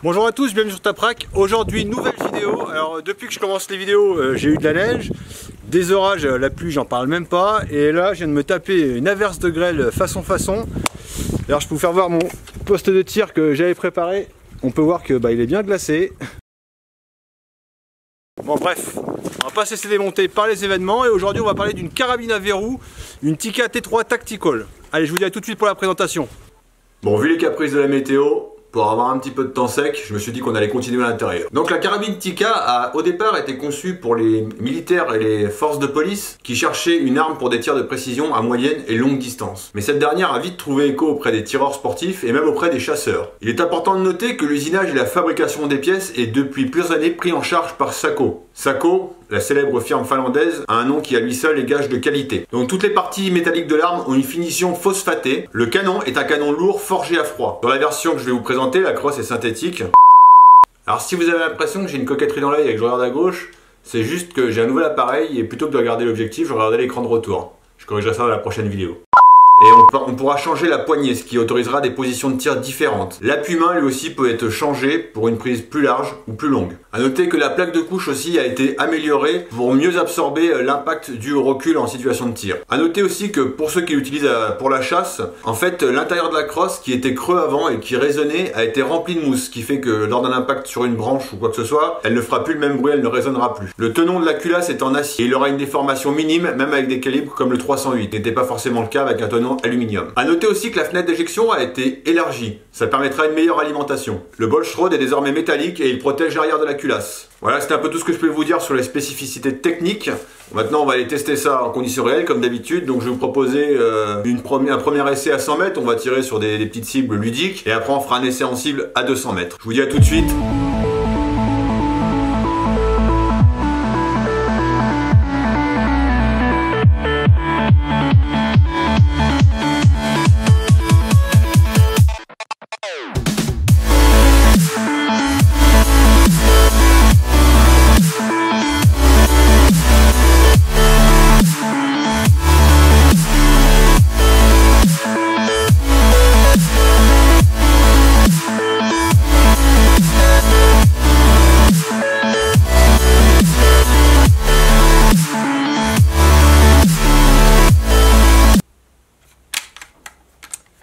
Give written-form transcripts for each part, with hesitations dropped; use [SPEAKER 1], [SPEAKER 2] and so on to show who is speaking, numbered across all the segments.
[SPEAKER 1] Bonjour à tous, bienvenue sur Taprac. Aujourd'hui, nouvelle vidéo. Alors depuis que je commence les vidéos, j'ai eu de la neige, des orages, la pluie j'en parle même pas. Et là je viens de me taper une averse de grêle façon. Alors je peux vous faire voir mon poste de tir que j'avais préparé. On peut voir que il est bien glacé. Bon bref, on va pas se laisser démonter par les événements. Et aujourd'hui on va parler d'une carabine à verrou, une Tikka T3 Tactical. Allez, je vous dis à tout de suite pour la présentation.
[SPEAKER 2] Bon, vu les caprices de la météo, pour avoir un petit peu de temps sec, je me suis dit qu'on allait continuer à l'intérieur. Donc la carabine Tikka a au départ été conçue pour les militaires et les forces de police qui cherchaient une arme pour des tirs de précision à moyenne et longue distance. Mais cette dernière a vite trouvé écho auprès des tireurs sportifs et même auprès des chasseurs. Il est important de noter que l'usinage et la fabrication des pièces est depuis plusieurs années pris en charge par Sako. Sako, la célèbre firme finlandaise, a un nom qui à lui seul est gage de qualité. Donc toutes les parties métalliques de l'arme ont une finition phosphatée. Le canon est un canon lourd forgé à froid. Dans la version que je vais vous présenter, la crosse est synthétique. Alors si vous avez l'impression que j'ai une coquetterie dans l'œil et que je regarde à gauche, c'est juste que j'ai un nouvel appareil et plutôt que de regarder l'objectif, je regarderai l'écran de retour. Je corrigerai ça dans la prochaine vidéo. Et on pourra changer la poignée, ce qui autorisera des positions de tir différentes. L'appui-main lui aussi peut être changé pour une prise plus large ou plus longue. A noter que la plaque de couche aussi a été améliorée pour mieux absorber l'impact dû au recul en situation de tir. A noter aussi que pour ceux qui l'utilisent pour la chasse, en fait l'intérieur de la crosse qui était creux avant et qui résonnait a été rempli de mousse, ce qui fait que lors d'un impact sur une branche ou quoi que ce soit, elle ne fera plus le même bruit, elle ne résonnera plus. Le tenon de la culasse est en acier et il aura une déformation minime même avec des calibres comme le 308. Ce n'était pas forcément le cas avec un tenon aluminium. A noter aussi que la fenêtre d'éjection a été élargie. Ça permettra une meilleure alimentation. Le Bolstrode est désormais métallique et il protège l'arrière de la culasse. Voilà, c'était un peu tout ce que je peux vous dire sur les spécificités techniques. Maintenant, on va aller tester ça en conditions réelles comme d'habitude. Donc je vais vous proposer un premier essai à 100 mètres. On va tirer sur des petites cibles ludiques. Et après, on fera un essai en cible à 200 mètres. Je vous dis à tout de suite.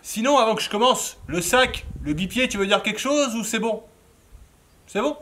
[SPEAKER 1] Sinon, avant que je commence, le sac, le bipied, tu veux dire quelque chose ou c'est bon? C'est bon?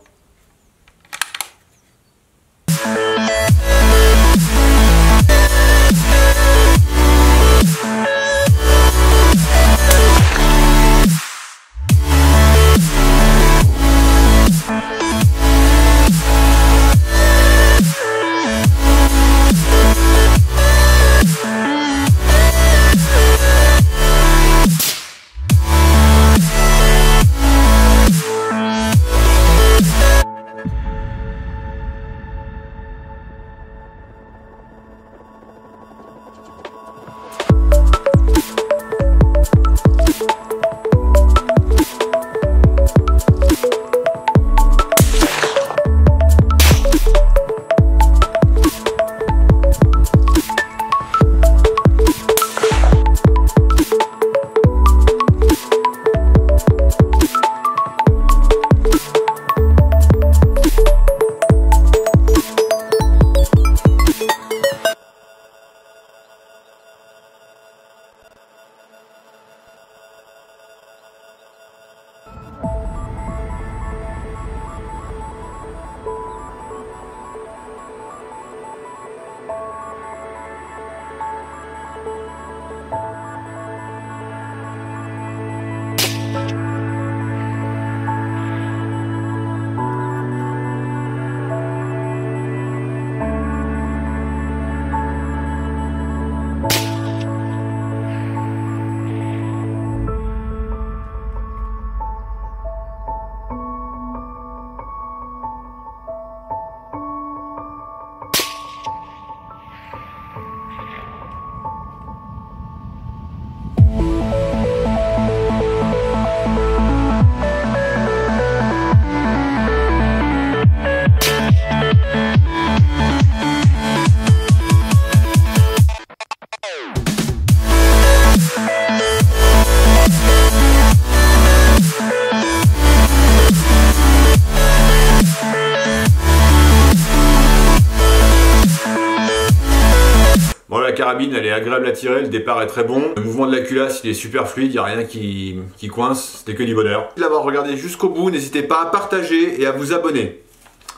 [SPEAKER 2] la carabine, elle est agréable à tirer, le départ est très bon. Le mouvement de la culasse, il est super fluide, il n'y a rien qui coince, c'était que du bonheur. Merci d'avoir regardé jusqu'au bout, n'hésitez pas à partager et à vous abonner.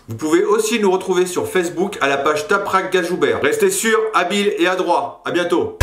[SPEAKER 2] Vous pouvez aussi nous retrouver sur Facebook à la page Taprak Gajoubert. Restez sûrs, habiles et adroits. À bientôt.